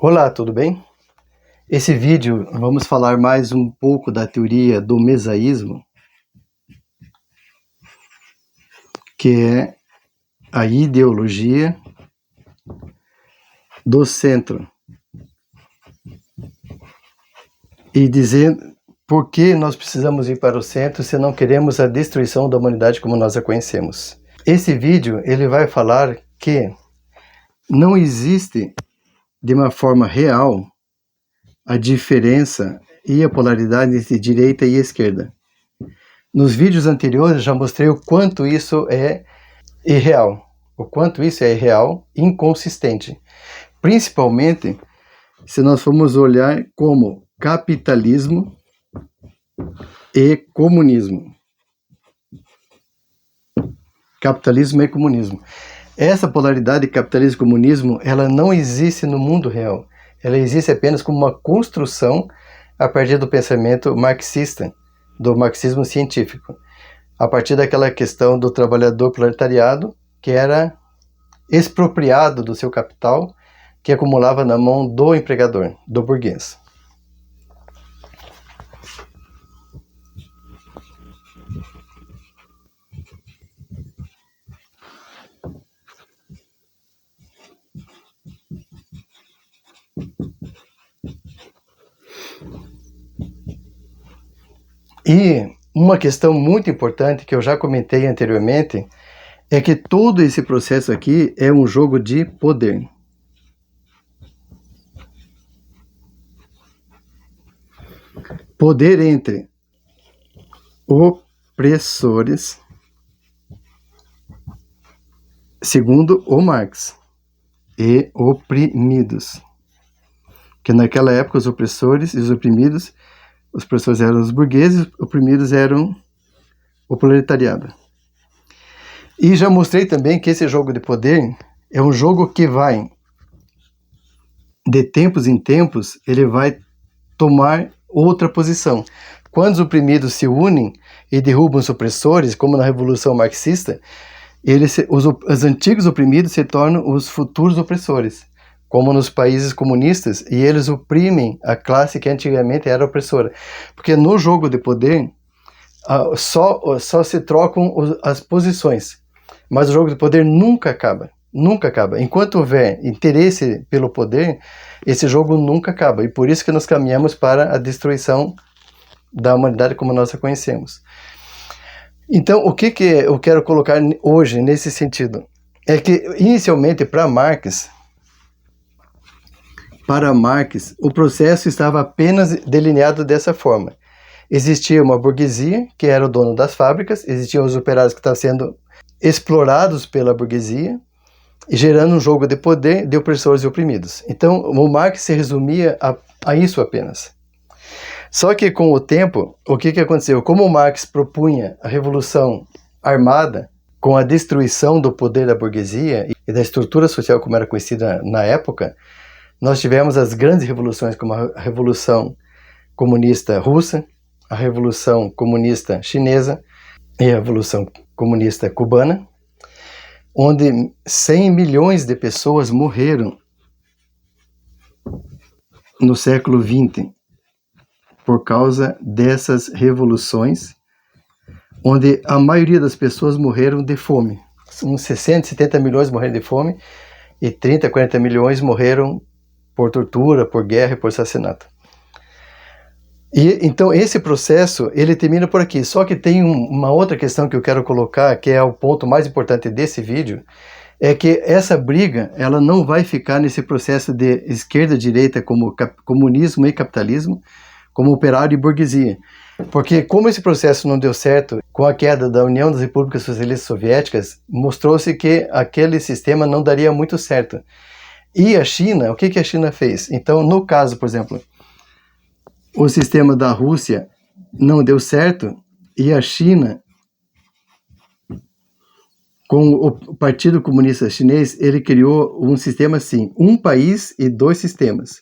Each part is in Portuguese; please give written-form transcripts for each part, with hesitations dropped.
Olá, tudo bem? Esse vídeo vamos falar mais um pouco da teoria do mesaísmo, que é a ideologia do centro. E dizer por que nós precisamos ir para o centro se não queremos a destruição da humanidade como nós a conhecemos. Esse vídeo ele vai falar que não existe de uma forma real a diferença e a polaridade entre direita e esquerda. Nos vídeos anteriores já mostrei o quanto isso é irreal, inconsistente. Principalmente se nós formos olhar como capitalismo e comunismo. Capitalismo e comunismo. Essa polaridade capitalismo e comunismo, ela não existe no mundo real. Ela existe apenas como uma construção a partir do pensamento marxista, do marxismo científico. A partir daquela questão do trabalhador proletariado, que era expropriado do seu capital, que acumulava na mão do empregador, do burguês. E uma questão muito importante que eu já comentei anteriormente é que todo esse processo aqui é um jogo de poder. Poder entre opressores, segundo o Marx, e oprimidos. Que naquela época os opressores e os oprimidos eram os burgueses, os oprimidos eram o proletariado. E já mostrei também que esse jogo de poder é um jogo que vai, de tempos em tempos, ele vai tomar outra posição. Quando os oprimidos se unem e derrubam os opressores, como na Revolução Marxista, os antigos oprimidos se tornam os futuros opressores, como nos países comunistas, e eles oprimem a classe que antigamente era opressora. Porque no jogo de poder, só se trocam as posições, mas o jogo de poder nunca acaba. Nunca acaba. Enquanto houver interesse pelo poder, esse jogo nunca acaba. E por isso que nós caminhamos para a destruição da humanidade como nós a conhecemos. Então, o que eu quero colocar hoje nesse sentido? É que, inicialmente, para Marx, o processo estava apenas delineado dessa forma. Existia uma burguesia, que era o dono das fábricas, existiam os operários que estavam sendo explorados pela burguesia, gerando um jogo de poder de opressores e oprimidos. Então, o Marx se resumia a isso apenas. Só que, com o tempo, o que aconteceu? Como o Marx propunha a revolução armada, com a destruição do poder da burguesia e da estrutura social como era conhecida na época, nós tivemos as grandes revoluções, como a Revolução Comunista Russa, a Revolução Comunista Chinesa e a Revolução Comunista Cubana, onde 100 milhões de pessoas morreram no século XX por causa dessas revoluções, onde a maioria das pessoas morreram de fome. Uns 60, 70 milhões morreram de fome e 30, 40 milhões morreram por tortura, por guerra e por assassinato. E então esse processo, ele termina por aqui. Só que tem uma outra questão que eu quero colocar, que é o ponto mais importante desse vídeo, é que essa briga, ela não vai ficar nesse processo de esquerda-direita como comunismo e capitalismo, como operário e burguesia. Porque como esse processo não deu certo, com a queda da União das Repúblicas Socialistas Soviéticas, mostrou-se que aquele sistema não daria muito certo. E a China, o que a China fez? Então, no caso, por exemplo, o sistema da Rússia não deu certo e a China, com o Partido Comunista Chinês, ele criou um sistema assim, um país e dois sistemas.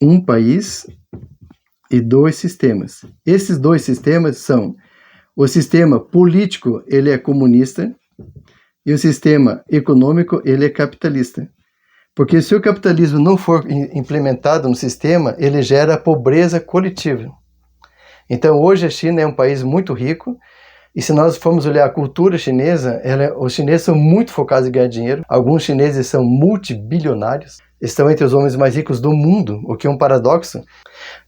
Um país e dois sistemas. Esses dois sistemas são o sistema político, ele é comunista, e o sistema econômico, ele é capitalista. Porque se o capitalismo não for implementado no sistema, ele gera pobreza coletiva. Então, hoje a China é um país muito rico, e se nós formos olhar a cultura chinesa, os chineses são muito focados em ganhar dinheiro. Alguns chineses são multibilionários, estão entre os homens mais ricos do mundo, o que é um paradoxo.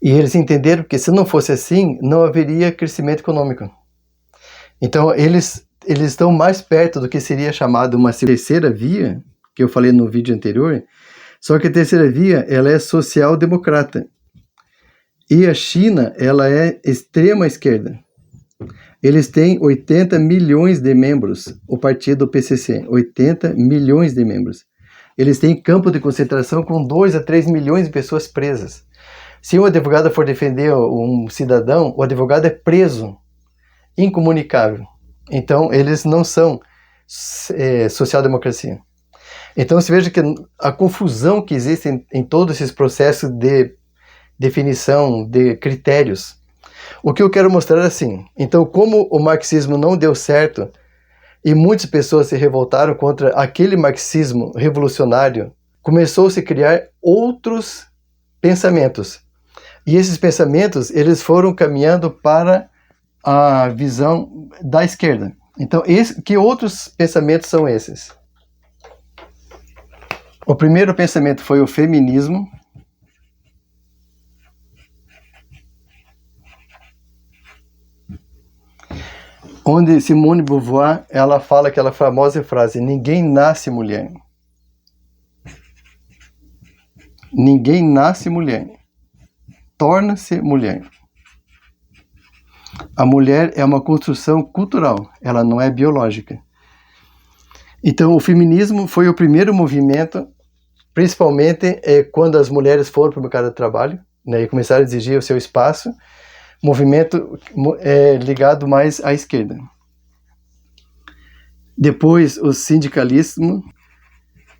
E eles entenderam que se não fosse assim, não haveria crescimento econômico. Então, eles estão mais perto do que seria chamado uma terceira via, que eu falei no vídeo anterior, só que a terceira via, ela é social-democrata. E a China, ela é extrema esquerda. Eles têm 80 milhões de membros, o partido PCC, 80 milhões de membros. Eles têm campo de concentração com 2 a 3 milhões de pessoas presas. Se um advogado for defender um cidadão, o advogado é preso, incomunicável. Então, eles não são social-democracia. Então, você veja que a confusão que existe em todos esses processos de definição de critérios. O que eu quero mostrar é assim. Então, como o marxismo não deu certo e muitas pessoas se revoltaram contra aquele marxismo revolucionário, começou-se a criar outros pensamentos. E esses pensamentos, eles foram caminhando para a visão da esquerda. Então, que outros pensamentos são esses? O primeiro pensamento foi o feminismo. Onde Simone de Beauvoir, ela fala aquela famosa frase: ninguém nasce mulher. Ninguém nasce mulher. Torna-se mulher. A mulher é uma construção cultural, ela não é biológica. Então, o feminismo foi o primeiro movimento, principalmente quando as mulheres foram para o mercado de trabalho, né, e começaram a exigir o seu espaço, movimento ligado mais à esquerda. Depois, o sindicalismo,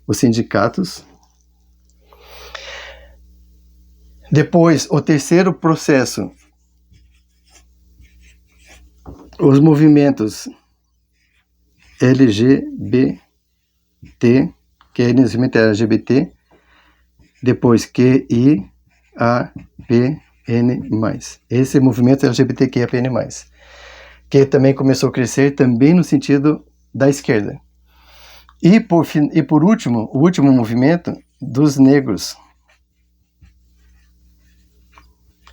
os sindicatos. Depois, o terceiro processo, os movimentos LGBT, que é inicialmente LGBT, depois QIAPN+. Esse movimento LGBTQIAPN+, que também começou a crescer também no sentido da esquerda. E por último, o último movimento dos negros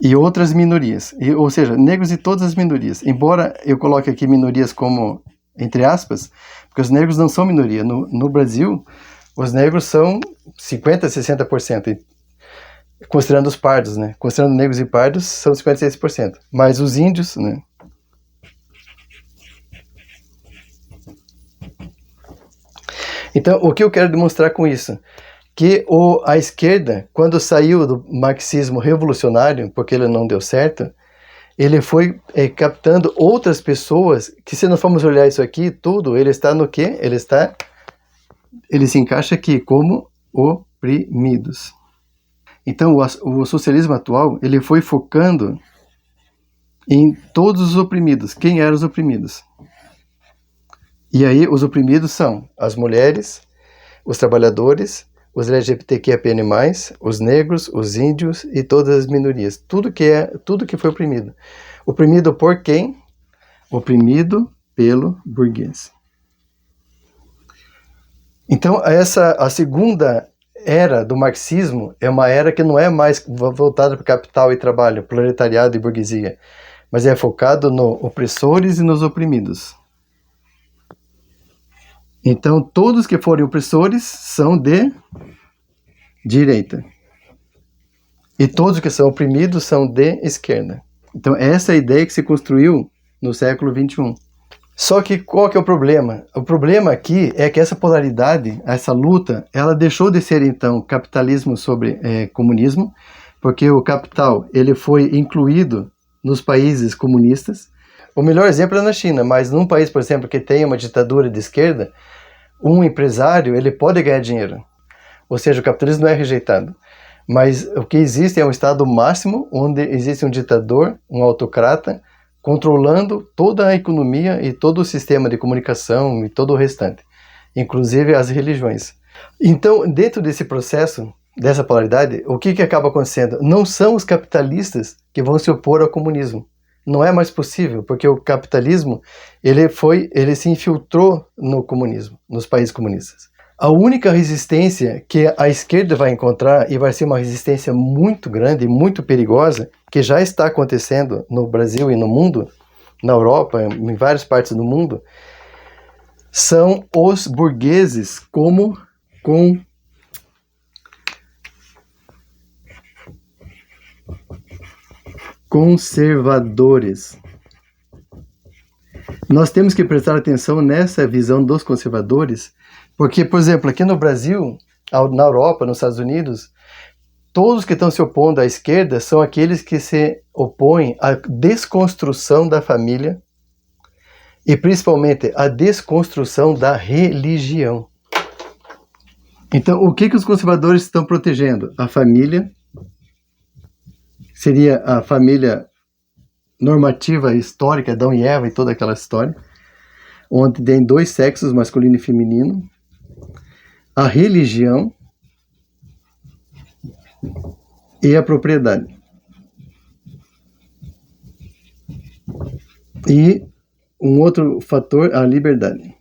e outras minorias, ou seja, negros e todas as minorias. Embora eu coloque aqui minorias como entre aspas, porque os negros não são minoria. No Brasil, os negros são 50%, 60%, considerando os pardos, né? Considerando negros e pardos, são 56%. Mas os índios, né? Então, o que eu quero demonstrar com isso? Que a esquerda, quando saiu do marxismo revolucionário, porque ele não deu certo, ele foi captando outras pessoas, que se nós formos olhar isso aqui, tudo, ele está no quê? Ele se encaixa aqui como oprimidos. Então, o socialismo atual, ele foi focando em todos os oprimidos. Quem eram os oprimidos? E aí, os oprimidos são as mulheres, os trabalhadores, os LGBTQIAPN+, os negros, os índios e todas as minorias. Tudo que foi oprimido. Oprimido por quem? Oprimido pelo burguês. Então, a segunda era do marxismo é uma era que não é mais voltada para o capital e trabalho, proletariado e burguesia, mas é focado nos opressores e nos oprimidos. Então, todos que forem opressores são de direita. E todos que são oprimidos são de esquerda. Então, essa é a ideia que se construiu no século XXI. Só que qual que é o problema? O problema aqui é que essa polaridade, essa luta, ela deixou de ser, então, capitalismo sobre comunismo, porque o capital ele foi incluído nos países comunistas. O melhor exemplo é na China, mas num país, por exemplo, que tem uma ditadura de esquerda, um empresário ele pode ganhar dinheiro. Ou seja, o capitalismo não é rejeitado. Mas o que existe é um estado máximo, onde existe um ditador, um autocrata, controlando toda a economia e todo o sistema de comunicação e todo o restante, inclusive as religiões. Então, dentro desse processo, dessa polaridade, o que acaba acontecendo? Não são os capitalistas que vão se opor ao comunismo. Não é mais possível, porque o capitalismo ele se infiltrou no comunismo, nos países comunistas. A única resistência que a esquerda vai encontrar, e vai ser uma resistência muito grande e muito perigosa, que já está acontecendo no Brasil e no mundo, na Europa, em várias partes do mundo, são os burgueses com conservadores. Nós temos que prestar atenção nessa visão dos conservadores, porque, por exemplo, aqui no Brasil, na Europa, nos Estados Unidos, todos que estão se opondo à esquerda são aqueles que se opõem à desconstrução da família e, principalmente, à desconstrução da religião. Então, o que os conservadores estão protegendo? A família, seria a família normativa histórica, Adão e Eva e toda aquela história, onde tem 2 sexos, masculino e feminino. A religião e a propriedade. E um outro fator, a liberdade.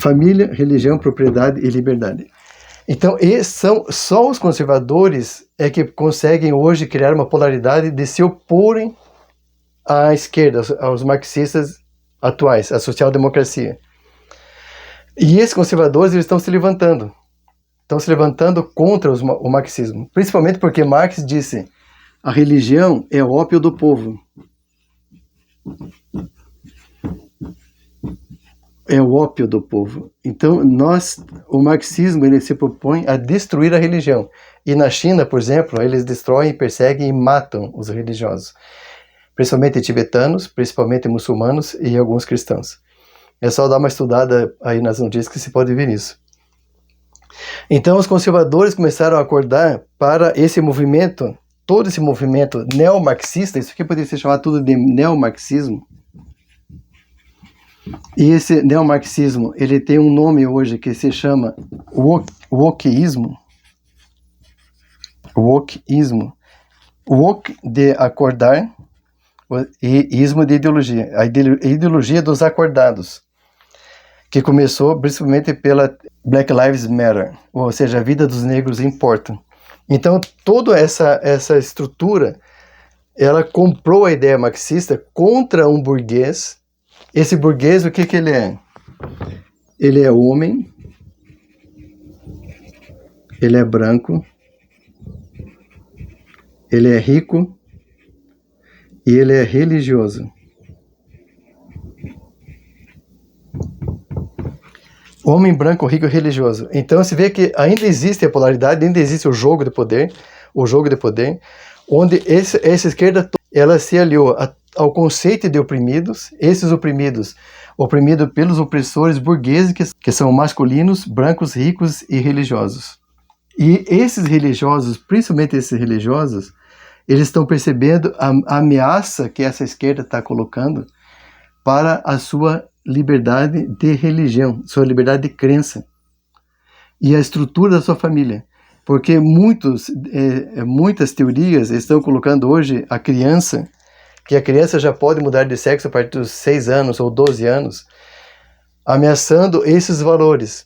Família, religião, propriedade e liberdade. Então, só os conservadores é que conseguem hoje criar uma polaridade de se oporem à esquerda, aos marxistas atuais, à social-democracia. E esses conservadores eles estão se levantando contra o marxismo, principalmente porque Marx disse: a religião é o ópio do povo. É o ópio do povo. Então, o marxismo ele se propõe a destruir a religião. E na China, por exemplo, eles destroem, perseguem e matam os religiosos. Principalmente tibetanos, principalmente muçulmanos e alguns cristãos. É só dar uma estudada aí nas notícias que se pode ver isso. Então, os conservadores começaram a acordar para esse movimento, todo esse movimento neomarxista, isso aqui poderia ser chamado tudo de neomarxismo. E esse neomarxismo, ele tem um nome hoje que se chama wokeísmo. Wokeísmo. Woke de acordar e ismo de ideologia. A ideologia dos acordados, que começou principalmente pela Black Lives Matter, ou seja, a vida dos negros importa. Então, toda essa estrutura, ela comprou a ideia marxista contra um burguês. Esse burguês, o que ele é? Ele é homem, ele é branco, ele é rico e ele é religioso. Homem branco, rico e religioso. Então se vê que ainda existe a polaridade, ainda existe o jogo de poder, onde essa esquerda ela se aliou ao conceito de oprimidos, esses oprimidos pelos opressores burgueses que são masculinos, brancos, ricos e religiosos. E esses religiosos, principalmente esses religiosos, eles estão percebendo a ameaça que essa esquerda está colocando para a sua liberdade de religião, sua liberdade de crença e a estrutura da sua família. Porque muitas teorias estão colocando hoje que a criança já pode mudar de sexo a partir dos 6 anos ou 12 anos, ameaçando esses valores.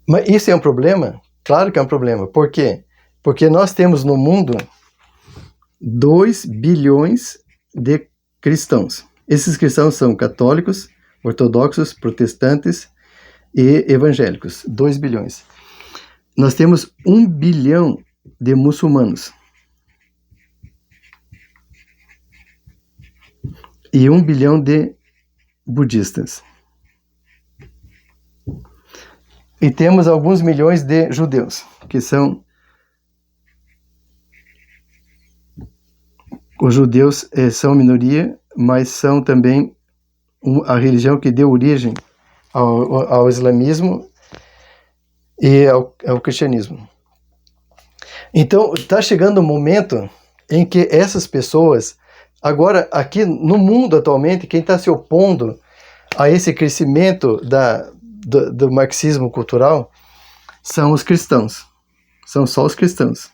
Mas isso é um problema? Claro que é um problema. Por quê? Porque nós temos no mundo 2 bilhões de cristãos. Esses cristãos são católicos, ortodoxos, protestantes e evangélicos. 2 bilhões. Nós temos 1 bilhão de muçulmanos. E 1 bilhão de budistas. E temos alguns milhões de judeus, que são... Os judeus são minoria, mas são também a religião que deu origem ao islamismo e ao cristianismo. Então, está chegando um momento em que essas pessoas Agora, aqui no mundo atualmente, quem está se opondo a esse crescimento do marxismo cultural são os cristãos. São só os cristãos.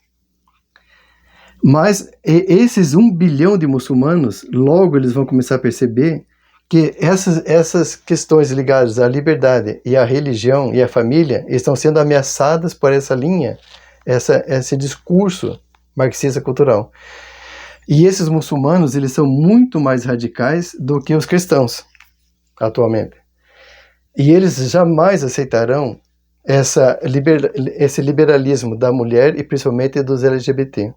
Mas esses 1 bilhão de muçulmanos, logo eles vão começar a perceber que essas questões ligadas à liberdade e à religião e à família estão sendo ameaçadas por essa linha, esse discurso marxista cultural. E esses muçulmanos, eles são muito mais radicais do que os cristãos, atualmente. E eles jamais aceitarão esse liberalismo da mulher e principalmente dos LGBT.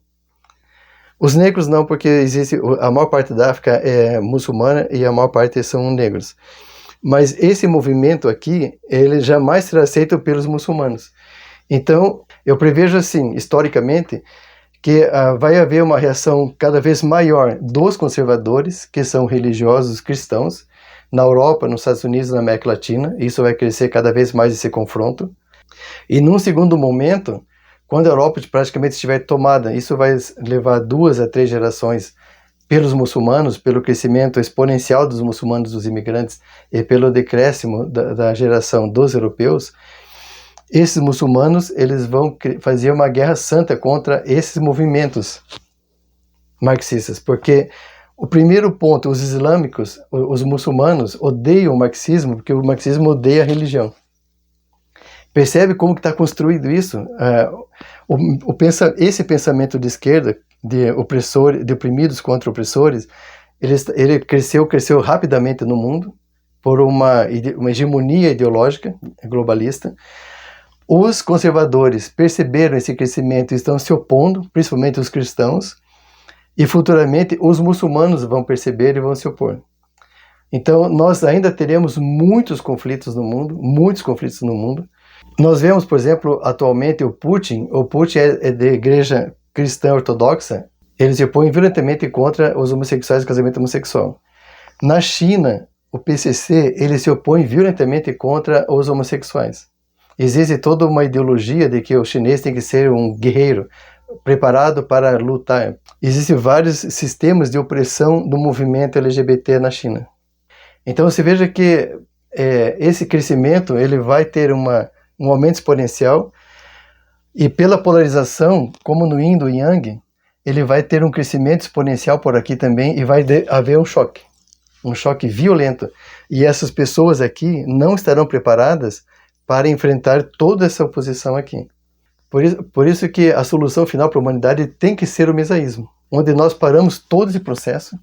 Os negros não, porque a maior parte da África é muçulmana e a maior parte são negros. Mas esse movimento aqui, ele jamais será aceito pelos muçulmanos. Então, eu prevejo assim, historicamente, que vai haver uma reação cada vez maior dos conservadores, que são religiosos cristãos, na Europa, nos Estados Unidos, na América Latina. Isso vai crescer cada vez mais esse confronto. E num segundo momento, quando a Europa praticamente estiver tomada, isso vai levar 2 a 3 gerações pelos muçulmanos, pelo crescimento exponencial dos muçulmanos, dos imigrantes, e pelo decréscimo da geração dos europeus. Esses muçulmanos, eles vão fazer uma guerra santa contra esses movimentos marxistas, porque o primeiro ponto, os islâmicos, os muçulmanos odeiam o marxismo, porque o marxismo odeia a religião. Percebe como que está construído isso? Esse pensamento de esquerda, de oprimidos contra opressores, ele cresceu rapidamente no mundo por uma hegemonia ideológica globalista. Os conservadores perceberam esse crescimento e estão se opondo, principalmente os cristãos, e futuramente os muçulmanos vão perceber e vão se opor. Então, nós ainda teremos muitos conflitos no mundo, Nós vemos, por exemplo, atualmente o Putin é da igreja cristã ortodoxa, ele se opõe violentamente contra os homossexuais e casamento homossexual. Na China, o PCC, ele se opõe violentamente contra os homossexuais. Existe toda uma ideologia de que o chinês tem que ser um guerreiro, preparado para lutar. Existem vários sistemas de opressão do movimento LGBT na China. Então você veja que esse crescimento ele vai ter um aumento exponencial, e pela polarização, como no Yin do Yang, ele vai ter um crescimento exponencial por aqui também, e vai haver um choque violento. E essas pessoas aqui não estarão preparadas para enfrentar toda essa oposição aqui. Por isso que a solução final para a humanidade tem que ser o mesaísmo, onde nós paramos todo esse processo,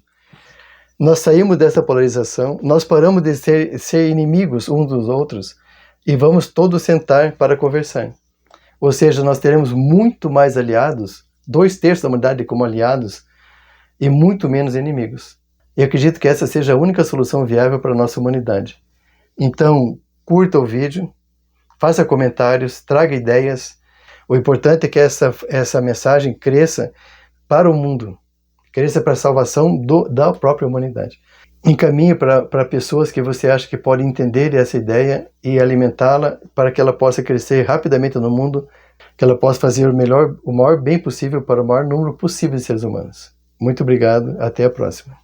nós saímos dessa polarização, nós paramos de ser inimigos uns dos outros e vamos todos sentar para conversar. Ou seja, nós teremos muito mais aliados, 2/3 da humanidade como aliados, e muito menos inimigos. E acredito que essa seja a única solução viável para a nossa humanidade. Então, curta o vídeo, faça comentários, traga ideias. O importante é que essa mensagem cresça para o mundo, cresça para a salvação da própria humanidade. Encaminhe para pessoas que você acha que podem entender essa ideia e alimentá-la para que ela possa crescer rapidamente no mundo, que ela possa fazer o maior bem possível para o maior número possível de seres humanos. Muito obrigado, até a próxima.